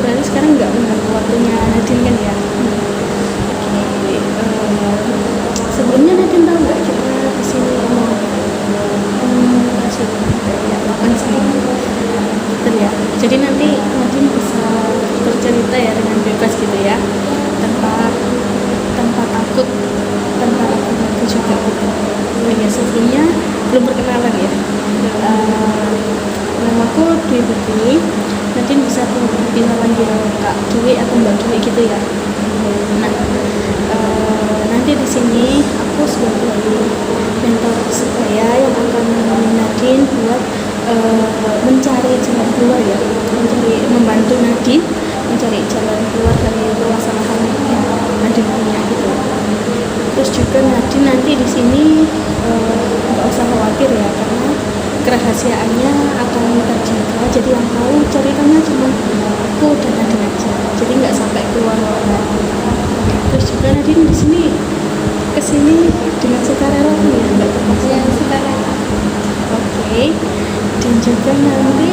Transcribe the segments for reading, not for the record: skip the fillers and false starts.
berarti sekarang nggak mengganggu waktunya Nadine kan ya. Oke, sebelumnya Nadine tahu nggak kita di sini mau kasih ya makan sendiri betul ya. Jadi nanti Nadine bisa bercerita ya dengan bebas gitu ya, tanpa takut, tanpa ragu juga gitu. Ya sebelumnya belum perkenalan ya. Namaku Dwi Budi. Nadine bisa bisa panggil Kak Dwi atau Mbak Dwi gitu ya. Nah, nanti di sini aku sebagai mentor sebaya yang akan menemani Nadine buat mencari jalan keluar ya, membantu Nadine mencari jalan keluar dari permasalahan yang Nadine punya gitu. Terus juga Nadine nanti di sini nggak usah khawatir ya, karena kerahasiaannya akan terjaga. Jadi yang tahu ceritanya cuma aku dan Nadine aja. Jadi nggak sampai keluar orang. Terus juga Nadine di sini kesini dengan sukarela ya, nggak terpaksa. Yang sukarela. Oke. Dan juga nanti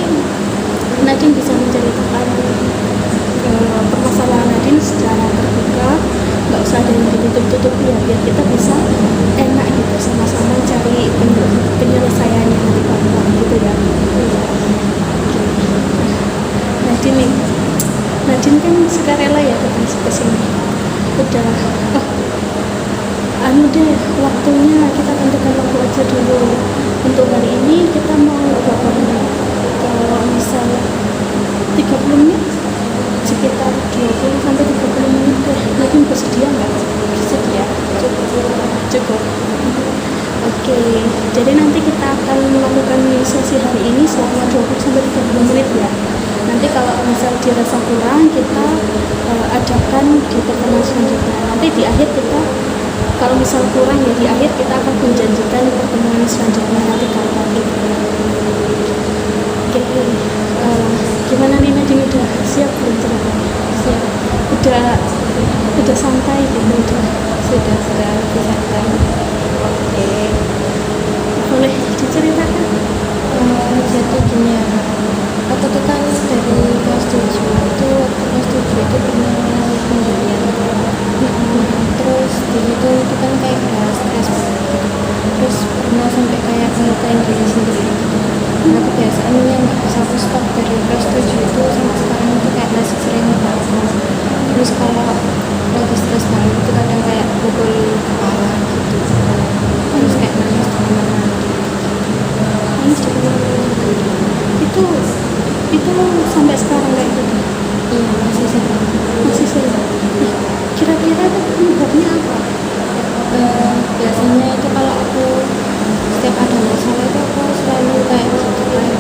Nadine bisa menceritakan permasalahan Nadine secara terbuka, nggak usah ada yang ditutup-tutup ya, biar kita bisa enak gitu sama-sama cari penyelesaiannya nanti pelan-pelan gitu ya. Nadine nih, Nadine kan sukarela ya datang ke sini. Udah, anu deh, waktunya kita tentukan waktu aja dulu. Untuk hari ini kita mau berapa menit? Kalau misalnya 30 menit, sekitar 20 sampai 30 menit deh. Nadine bersedia nggak? Bersedia? Cukup. Oke, jadi nanti kita akan melakukan sesi hari ini selama 20 sampai 30 menit ya. Nanti kalau misal dirasa kurang, kita adakan di pertemuan selanjutnya. Nanti di akhir kita, kalau misal kurang ya di akhir kita akan menjanjikan pertemuan selanjutnya nanti kapan gitu. Oke, gimana nih Nadine, udah siap belum ceritanya? Siap. Udah santai gitu, Sudah bisa tahu. Oke, boleh diceritakan? Jadi gini ya, aku tuh kan dari kelas 7 itu, waktu kelas 7 itu pernah pendirian. Terus di situ itu kan kayak stres banget gitu. Terus pernah sampai kayak ngelukain diri sendiri gitu. Nah kebiasaannya nggak bisa aku stop dari kelas 7 itu sampai sekarang itu kayak masih sering ngelakuin. Terus kalau lagi stres banget itu kadang kayak pukul kepala gitu. Terus kayak nangis di kamar itu sampai sekarang kayak gitu? Iya, masih sering. Kira-kira itu penyebabnya apa? Biasanya itu kalau aku setiap ada masalah itu aku selalu kayak gitu kan.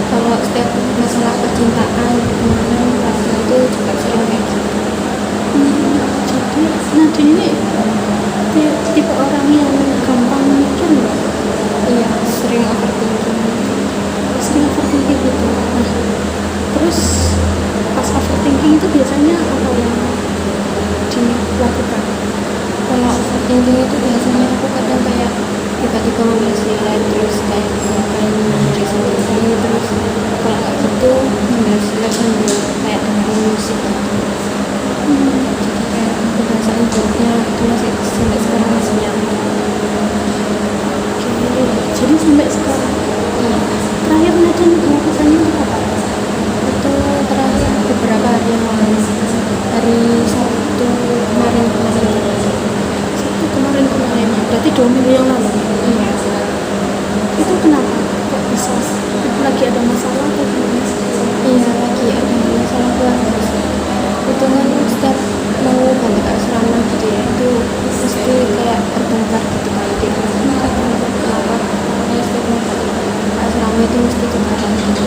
Kalau setiap masalah percintaan gimana keluarga itu juga sering kayak gitu. Jadi Nadine ini tipe orang yang gampang mikir nggak? Iya, sering overthinking. Sering overthinking gitu. Nah, terus pas overthinking itu biasanya apa yang dilakukan? Kalau overthinking itu biasanya aku kadang kayak tiba-tiba ngambil silat, terus kayak ngapain diri sendiri, terus kalau nggak gitu ngambil silat sambil kayak dengerin musik gitu. Jadi kayak kebiasaan buruknya itu masih sampai sekarang masih nyampe. Oke, jadi sampai sekarang. Iya. Terakhir Nadine melakukannya itu apa? Itu terakhir beberapa hari yang lalu, hari Sabtu kemarin. Sabtu kemarin, berarti 2 minggu yang lalu. Iya. Itu kenapa? Kok bisa? Itu lagi ada masalah atau gimana? Iya, lagi ada masalah keluarga sih. Itu kan setiap mau balik ke asrama gitu ya, itu pasti kayak terbongkar gitu kan, tidak kenapa pokoknya setiap mau balik ke asrama itu mesti kebongkar gitu.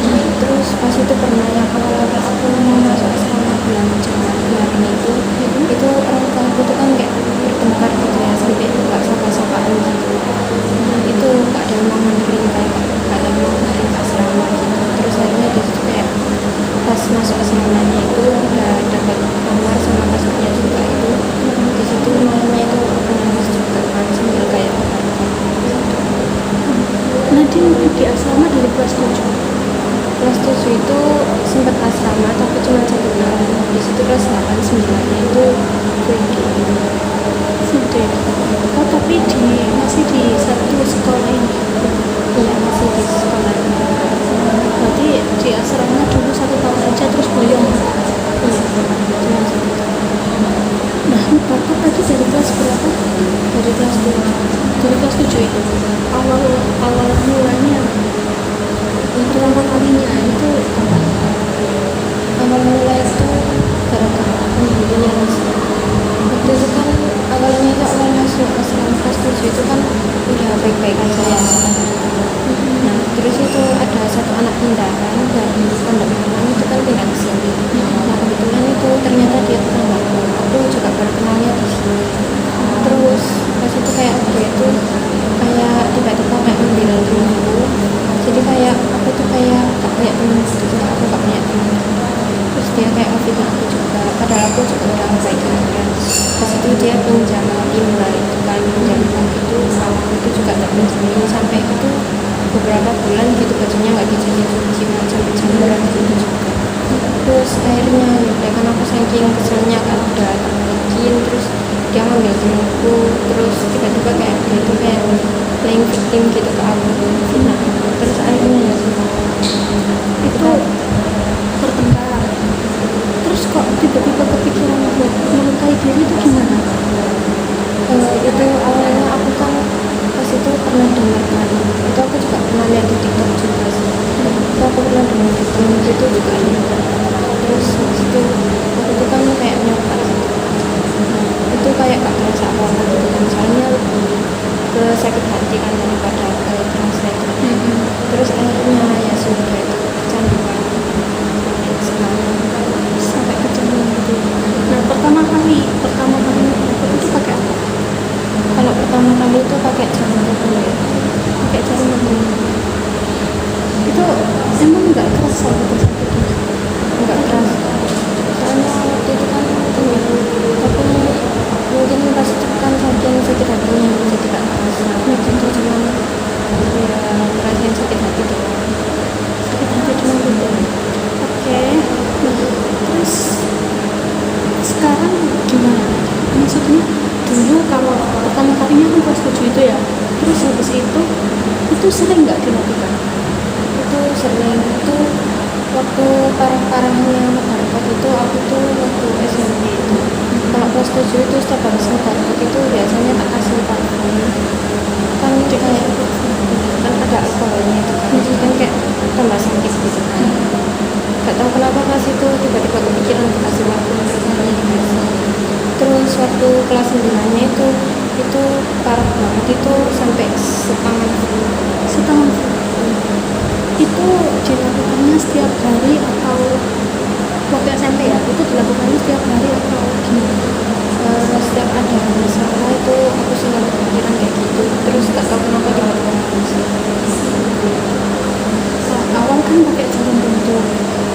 Nah, terus pas itu pernah yang awal-awal aku mau masuk asrama bulan Januari kemarin itu orang tua aku tuh kan kayak bertengkar gitu ya, sampai nggak sapa-sapaan gitu. Nah, itu gak ada yang mau menerima, kayak gak ada yang mau menerima ke asrama gitu. Terus akhirnya di situ kayak pas masuk asramanya itu udah dapat kamar sama kasurnya juga itu. Di situ malamnya itu aku nangis juga kan sambil kayak Nadine di asrama dari kelas 7. kelas 7 itu sempat asrama tapi padahal aku juga udah baik-baik aja. Pas itu dia pinjam timba itu kan, pinjam itu aku itu juga tak pinjamin sampai itu beberapa bulan gitu bajunya nggak dicuci sampai jamuran gitu juga. Terus akhirnya ya udah kan aku saking keselnya kan udah tak balikin, terus dia ngambil temanku, terus tiba-tiba kayak dia itu kayak playing victim gitu ke aku. Nah, terus akhirnya ya Itu bertengkar. Terus kok tiba-tiba kepikiran buat melukai diri itu gimana? itu awalnya aku kan pas itu pernah dengar kan, itu aku juga pernah lihat di TikTok juga sih. Itu aku pernah dengar di temen itu juga ada. Terus habis itu aku itu kan kayak nyoba gitu. Itu kayak gak terasa apa-apa gitu kan, soalnya lebih ke sakit hati kan daripada ke translate. Terus akhirnya ya sudah itu kecanduan sampai sekarang. Sampai kecanduan gitu. Nah, pertama kali itu pakai apa? Kalau pertama kali itu pakai jarum dulu ya. Pakai jarum dulu. Itu emang nggak kerasa gitu sakitnya? Enggak keras, soalnya waktu itu kan mungkin ya tapi mungkin pas itu kan saking sakit hatinya jadi gak kerasa. Itu cuma ya ngerasain sakit hati doang. Sakit hati cuma gitu. Oke. Nah, terus sekarang gimana? Maksudnya dulu kalau pertama kalinya kan kelas 7 itu ya. Terus habis itu sering nggak dilakukan? Itu sering itu waktu parah-parahnya lebaran itu aku tuh waktu SMP itu kalau kelas 7 itu setiap habis lebaran itu biasanya tak kasih parfum kan kayak kan ada alkoholnya itu kan jadi kan kayak tambah sakit gitu kan. Gak tahu kenapa pas itu tiba-tiba kepikiran untuk kasih parfum terus akhirnya dikasih. Terus waktu kelas 9 nya itu parah banget, itu sampai setangan Setahun. Itu dilakukannya setiap hari atau waktu SMP ya? Itu dilakukannya setiap hari atau gimana? setiap ada masalah itu aku selalu kepikiran kayak gitu, terus gak tahu kenapa tiba-tiba nangis. Nah, awal kan pakai jarum buntu,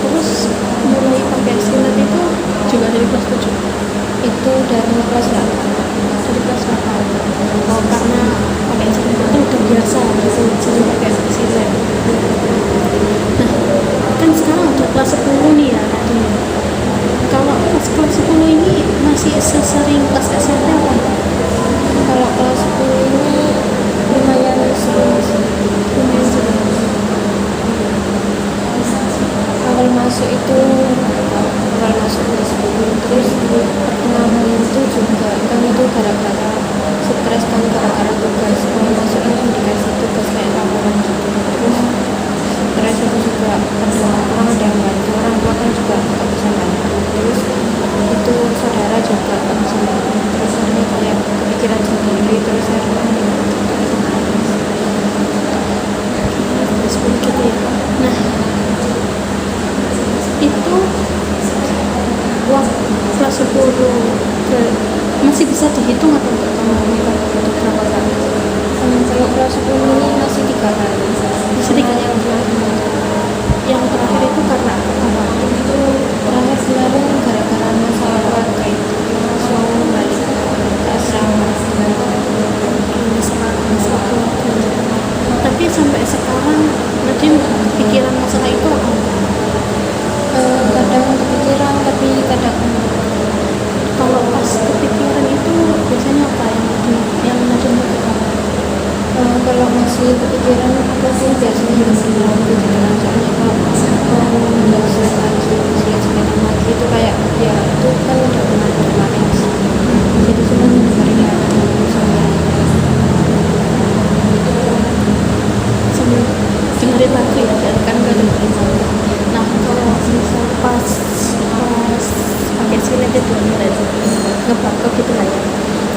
terus mulai pakai silet itu juga dari kelas 7. Itu dari kelas 8. Dari kelas 8. Oh, karena pakai jarum buntu udah biasa gitu, jadi pakai silet. Nah, kan sekarang udah kelas 10 nih ya katanya. Kalau pas kelas 10 ini masih sesering kelas SMP apa? Kalau kelas 10 ini lumayan sering sih. Lumayan sering. Awal masuk itu awal masuk kelas 10, terus pertengahan itu juga kan itu gara-gara stres kan, gara-gara tugas awal masuk langsung dikasih tugas kayak laporan gitu. Terus stres itu juga karena orang ada yang bantu, orang tua kan juga gak bisa bantu, terus itu saudara juga gak bisa bantu, terus akhirnya kayak kepikiran sendiri, terus akhirnya itu nangis. Kelas 10 gitu ya. Nah, itu waktu kelas 10 masih bisa dihitung atau enggak kamu nilai itu berapa kali? Kalau kelas 10 ini masih 3 kali. Masih 3 yang terakhir. Yang terakhir itu karena apa? Itu terakhir kemarin gara-gara masalah keluarga itu langsung balik ke asrama. Masalah keluarga. Tapi sampai sekarang Nadim pikiran masalah itu apa? Kadang kepikiran tapi kadang enggak. Kalau pas kepikiran itu biasanya apa yang Nadim lakukan? Kalau masih kepikiran apa sih biasanya bilang gitu kan, soalnya kalau mau belajar lagi silat-silatan lagi itu kayak ya itu kan udah pernah kemarin sih, jadi cuma dengerin lagu sambil Sambil dengerin lagu ya, kan udah dengerin lagu. Nah, kalau misal pas pakai silet itu ngebakok gitu lah ya,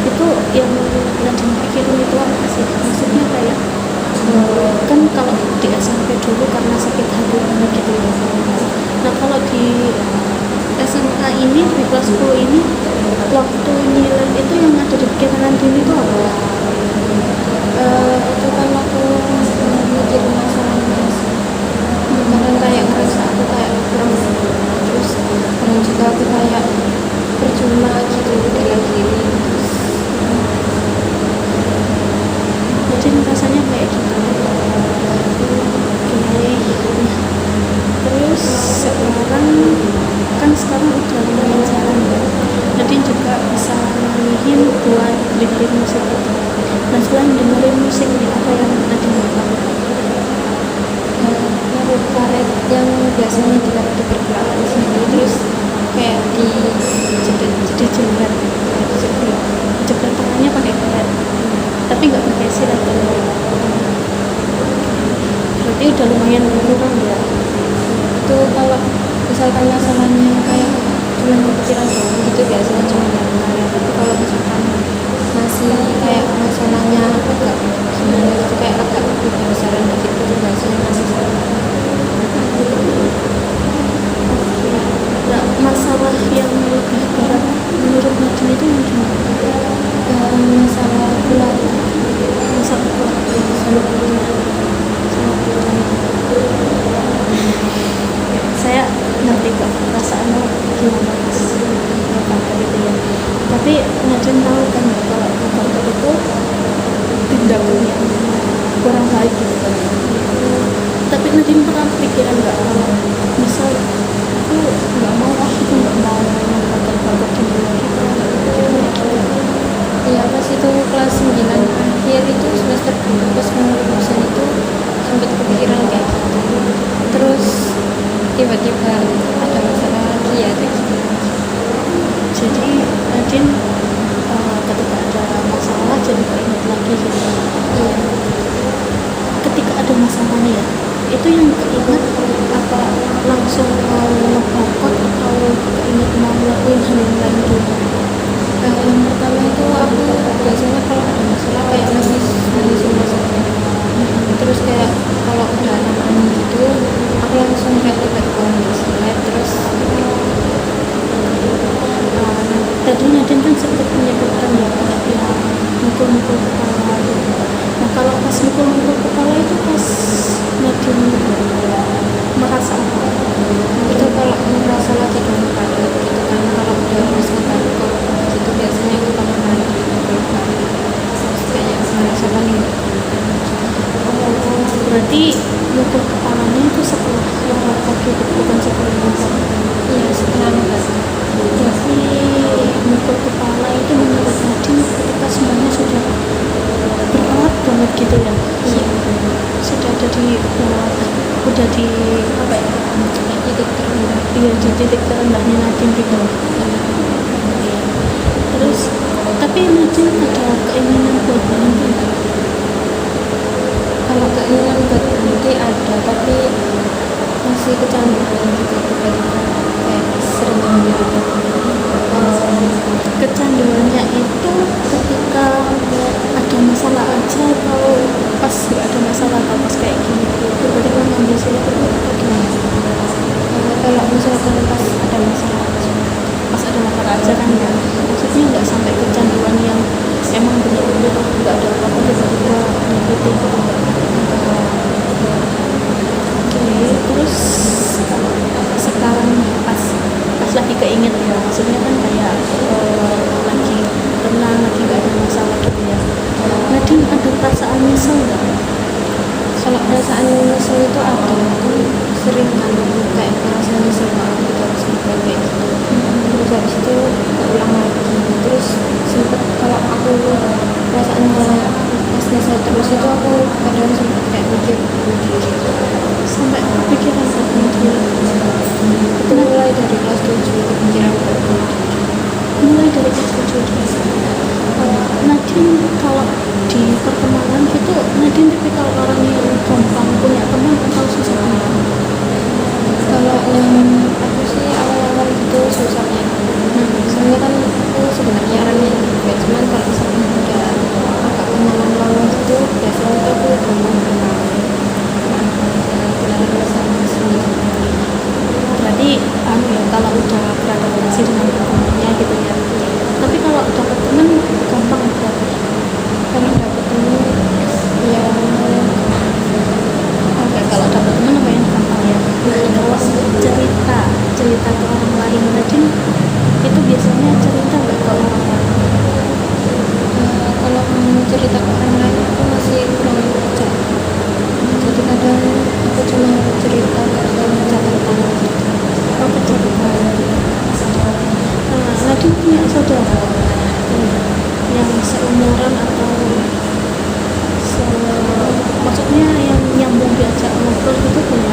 itu yang Nadim pikirin itu apa sih? Maksudnya kayak kan kalau di SMP dulu karena sakit hati banget gitu ya. Nah, kalau di SMA ini di kelas 10 ini waktu nyilet itu yang ada di pikiran Nadim itu apa? itu kan aku mikir masalahnya sih. Kadang kayak ngerasa aku kayak kurang, terus kadang juga aku kayak percuma gitu bela diri. Jadi rasanya kayak gitu. Oke. Terus sekarang udah lumayan jarang ya. Jadi juga bisa milihin buat dengerin musik itu. Nah selain dengerin musik nih, apa yang Nadine lakukan? Naruh karet yang biasanya ditaruh di pergelangan sini, terus kayak di Jadi jebret jebret tangannya pakai karet, tapi nggak pakai silet. Berarti udah lumayan berkurang ya. itu kalau misalkan masalahnya kayak cuma kepikiran doang gitu biasanya cuma naruh karet. Tapi kalau misalkan masih kayak masalahnya agak gimana gitu, kayak agak besar-besaran dikit itu biasanya masih Nah, masalah yang lebih berat menurut Nadine itu yang gimana? masalah keluarga. Masalah keluarga sama keluarga. Saya ngerti kok perasaanmu gimana pas kantor itu ya. Tapi Nadine tahu kan ya kalau kantor itu tindakannya kurang baik gitu kan. Tapi Nadine pernah pikiran nggak kalau misal aku nggak mau kantor gini lagi, kalau nggak pikiran kayak gitu. Iya, pas itu kelas 9 akhir itu semester 2 pas mau lulusan itu sempat kepikiran kayak gitu. Terus tiba-tiba ada masalah lagi ya kayak gitu. Jadi Nadine ketika ada masalah jadi keinget lagi gitu. Iya, Ketika ada masalah nih ya, itu yang keinget apa langsung mau ngebakot atau keinget mau ngelakuin hal yang lain dulu? yang pertama itu aku biasanya kalau ada masalah kayak nangis masalahnya. Terus kayak kalau udah aman gitu aku langsung kayak buang masalah. Terus Tadi Nadine kan sempat menyebutkan ya kayak dia mukul-mukul kepala gitu. Nah kalau pas mukul-mukul kepala itu pas Nadine merasa apa? itu kalau merasa lagi down gitu kan, kalau udah merasa takut gitu biasanya aku bakal lagi terus kayak merasa paling Berarti mukul kepalanya itu setelah lapor gitu, bukan sebelum lapor. iya setelah ngebahas. Berarti mukul kepala itu menurut Nadine ketika semuanya sudah beralat banget gitu ya. Iya, Sudah ada di udah di apa ya? titik terendah. Iya, di titik terendahnya Nadine gitu. Iya. Terus tapi Nadine ada keinginan buat berhenti nggak? Kalau keinginan buat berhenti ada, tapi masih kecanduan gitu tiba-tiba kayak sering ngambil Kecanduannya itu ketika ada masalah aja atau pas nggak ada masalah, atau pas kayak gini tiba-tiba ngambil silat itu atau gimana? kalau misalkan pas ada masalah Pas ada masalah aja kan ya, maksudnya nggak sampai kecanduan yang emang bener-bener nggak ada apa-apa tiba-tiba nyakitin itu enggak. Oke, terus sekarang pas lagi keinget ya, maksudnya kan kayak lagi tenang, lagi nggak ada masalah gitu ya. Nadine ada perasaan nyesel nggak? kalau perasaan nyesel itu ada kan, sering kan kayak merasa nyesel banget gitu harus ngapain kayak gitu. Terus habis itu keulang lagi. Terus sempet kalau aku perasaannya pas nyesel terus itu aku kadang sempet kayak mikir bunuh diri. Sampai kepikiran bunuh diri? Itu mulai dari kelas 7 kepikiran buat bunuh diri. Mulai dari kelas 7 Nadine kalau di pertemanan gitu, Nadine tipikal orang yang gampang punya teman atau susah punya teman? Kalau yang aku sih awal-awal itu susahnya. Soalnya kan aku sebenarnya orangnya juga, cuman kalau misalnya udah agak kenalan lama gitu biasanya tuh aku gampang kenal sama sini. Berarti ya kalau udah beradaptasi dengan temannya gitu ya. Tapi kalau dapat teman gampang berarti. Kalau dapet temen ya Oke, kalau dapat teman lumayan gampang ya. Nah, kalau cerita ke orang lain Nadine itu biasanya punya cerita nggak ke orang lain? Kalau mau cerita ke orang lain aku masih kurang percaya. Jadi kadang aku cuma cerita ke catatan gitu. Oh, ke cerita. Nadine punya saudara yang seumuran atau maksudnya yang nyambung diajak ngobrol gitu punya?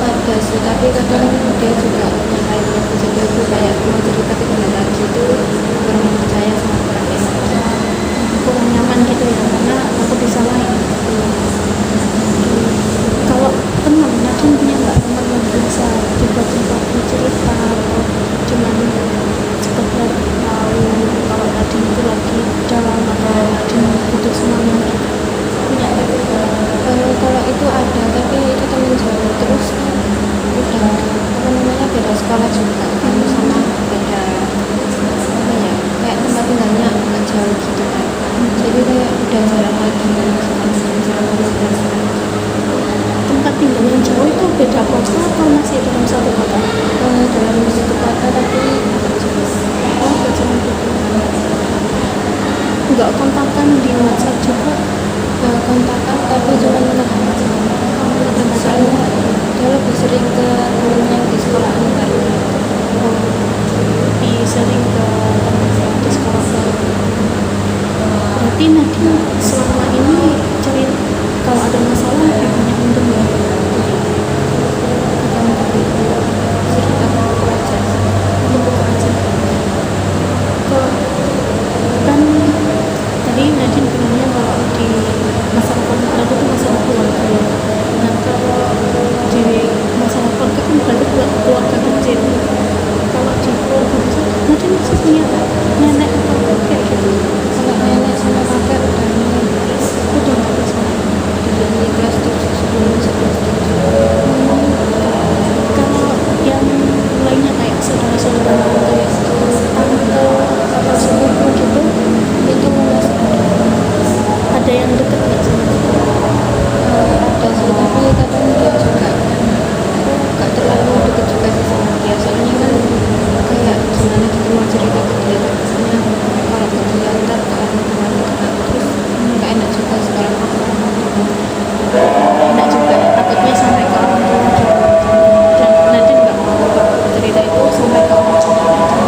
Ada sih, tapi kadang dia juga nyalain aku, jadi aku kayak mau cerita ke dia lagi itu kurang percaya sama kurang enak. Kurang nyaman gitu ya, karena aku disalahin. Kalau teman, Nadine punya nggak teman yang biasa tiba-tiba cerita atau cuman sekedar tahu kalau Nadine itu lagi down atau Nadine butuh semangat gitu? Punya nggak? Kalau itu ada, tapi itu teman jauh, terus udah apa namanya beda sekolah juga kan, sama beda apa ya, kayak tempat tinggalnya agak jauh gitu kan, jadi kayak udah jarang lagi jarang komunikasi. Tempat tinggal yang jauh itu beda kota atau masih dalam satu kota? Dalam satu kota tapi agak jauh. Oh, kejauhan gitu. Nggak kontakkan di WhatsApp juga? Kontakan tapi cuma menekan aja. Soalnya dia lebih sering ke temen yang di sekolah baru. Lebih sering ke teman yang di sekolah baru. Berarti Nadine selama ini cerita kalau ada masalah lebih banyak untuk ya? Bukan tapi cerita ke aku aja. Untuk aja. Kalau kan tadi Nadine bilangnya kalau di masalah keluarga itu masalah keluarga ya. Nah kalau di masalah keluarga kan berarti keluarga kecil. Kalau di keluarga besar Nadine masih punya nenek atau kakek gitu? Kalau nenek sama kakek udah meninggal, Udah nggak bisa. dari kelas 7 sebelum 11. Kalau yang lainnya kayak saudara-saudara kayak tante atau sepupu gitu, Itu masih ada yang deket nggak sama kita? ada sih, tapi kadang dia juga gak terlalu deket juga sih sama dia, soalnya kan kayak gimana gitu mau cerita ke dia, takutnya kalau ke dia ntar ke orang tua gitu kan, terus gak enak juga sekarang aku Enak juga ya, takutnya sampai ke orang tua gitu. Dan Nadine nggak mau cerita itu sampai ke orang tua gitu.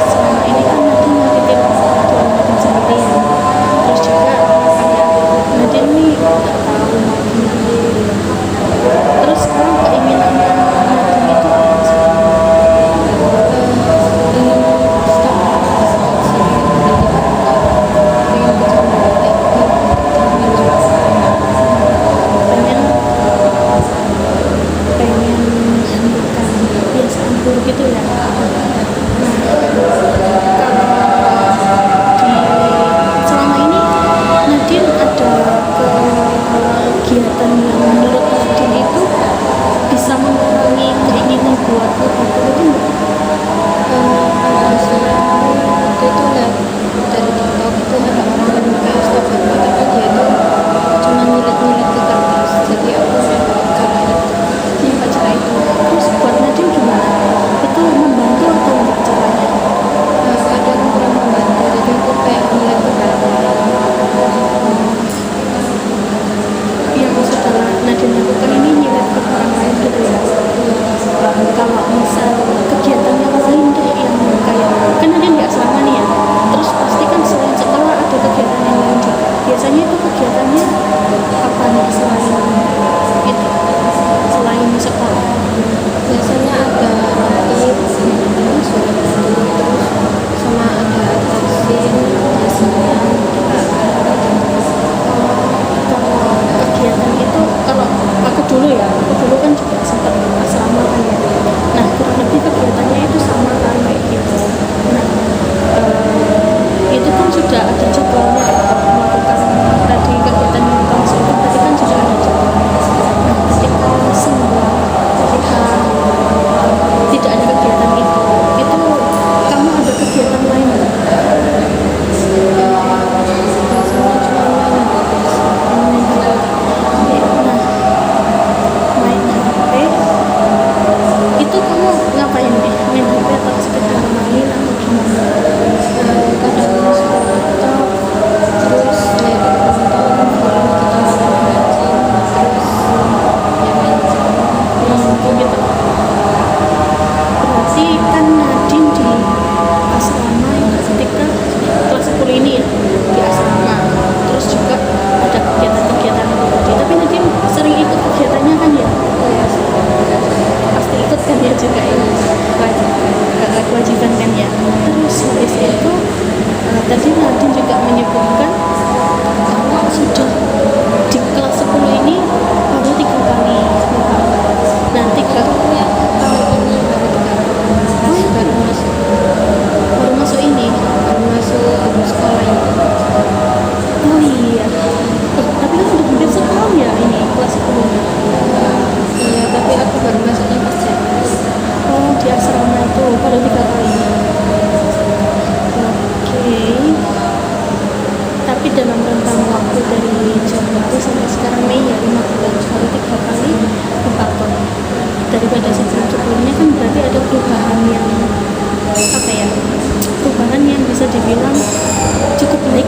Selama ini kan Nadine nyakitin orang tua Nadine sendiri ya. Terus juga kayak Nadine nih nggak tahu mau gimana. Terus sekarang keinginan Nadine itu apa sih? ingin stop sih, tiba-tiba pengen ke Jawa, pengen juga pengen menghentikan kebiasaan buruk gitu ya. Nah, kalau selama ini Nadine ada kegiatan yang menurut Nadine itu bisa mengurangi keinginan buat lebih itu enggak? ada sih. Waktu itu lihat dari TikTok itu ada orang yang kayak stop apa, tapi dia tuh cuma nyilet-nyilet ke kertas, jadi aku nyoba cara itu. Yang cara itu terus buat Nadine gimana? Itu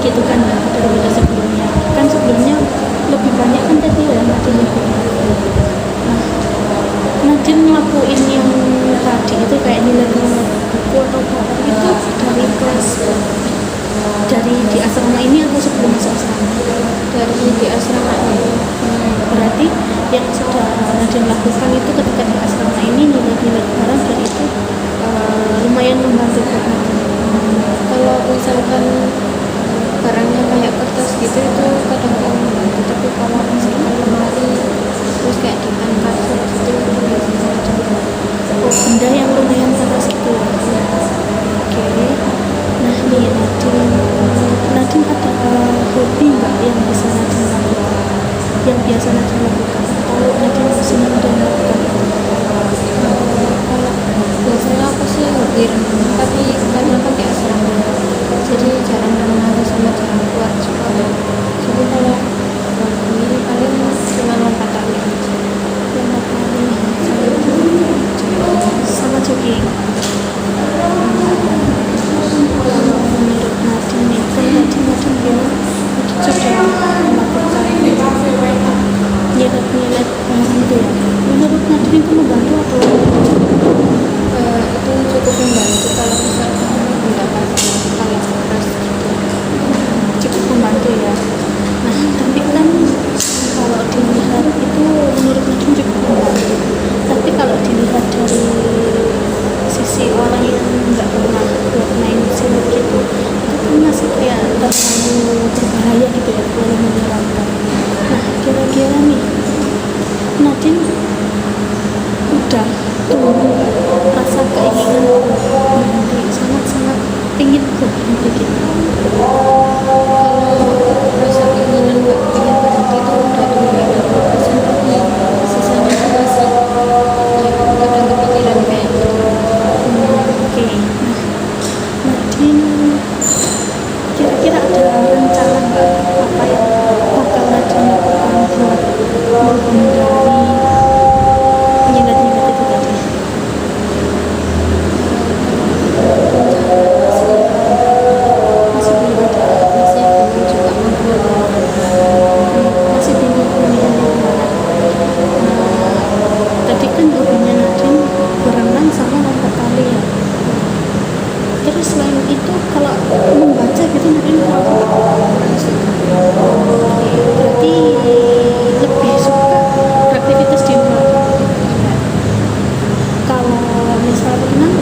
gitu kan ya, daripada sebelumnya. Kan sebelumnya lebih banyak kan tadi ya Nadine ikutnya. Nah, Nadine ngelakuin yang tadi itu kayak nilai-nilai buku atau apa itu dari kelas, dari di asrama ini atau sebelum masuk asrama? Dari di asrama ini. Berarti yang sudah Nadine lakukan itu ketika di asrama ini nilai-nilai barang dan itu lumayan membantu buat Nadine. Kalau misalkan barangnya kayak kertas gitu itu kadang-kadang membantu, tapi kalau misalkan lemari terus kayak depan kasur gitu itu biasanya juga. Oh, benda yang lumayan keras gitu ya. Oke. Nah nih Nadine ada hobi nggak yang bisa Nadine lakukan, yang biasa Nadine lakukan, atau Nadine senang dan melakukan itu? Kalau biasanya aku sih hobi renang, tapi karena pakai asrama jadi jarang renang sama jarang keluar juga. Jadi kalau hobi paling cuma lompat tali aja. Lompat tali sama jogging. Menurut Nadine nih, kan tadi Nadine bilang sudah melakukan nyilet-nyilet itu ya. Menurut Nadine itu membantu atau Itu cukup membantu kalau misalkan mendapat paling keras gitu. cukup membantu ya. Nah tapi kan kalau dilihat itu menurut Nadine cukup membantu, tapi kalau dilihat dari sisi orang yang nggak pernah buat main silat gitu, itu kan masih kayak terlalu berbahaya gitu ya, terlalu menyeramkan. Nah kira-kira nih Nadine udah tumbuh rasa keinginan berhenti, sangat-sangat ingin berhenti gitu. Kalau rasa keinginan nggak pengen berhenti itu udah 20%, tapi sisanya itu masih ya kadang kepikiran kayak gitu. Oke. Nah Nadine kira-kira ada rencana nggak apa yang bakal Nadine lakukan buat menghindari penyilat-nyilat itu tadi? Masih belum ada. Masih bingung juga mau kemana. Masih bingung pilihannya gimana. Tadi kan hobinya Nadine berenang sama lompat tali ya. Terus selain itu kalau membaca gitu Nadine kurang suka. Berarti lebih suka beraktivitas di luar. Kalau misal renang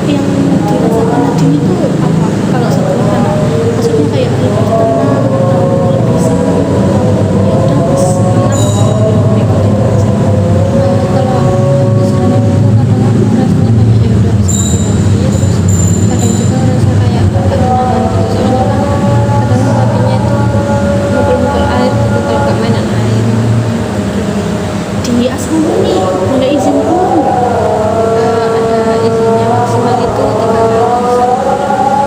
yang dirasakan Nadine itu apa? Kalau setelah renang, maksudnya kayak lebih tenang atau lebih senang atau ya udah pas renang nikmatin aja. Kalau habis renang itu kadang aku rasanya kayak ya udah bisa mati lagi, terus kadang juga rasa kayak gak nyaman gitu, soalnya kan kadang hobinya itu mukul-mukul air gitu kalau gak mainan air. Di asrama nih boleh izin keluar nggak? Ada izinnya maksimal itu 3 kali satu bulan.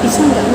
bisa nggak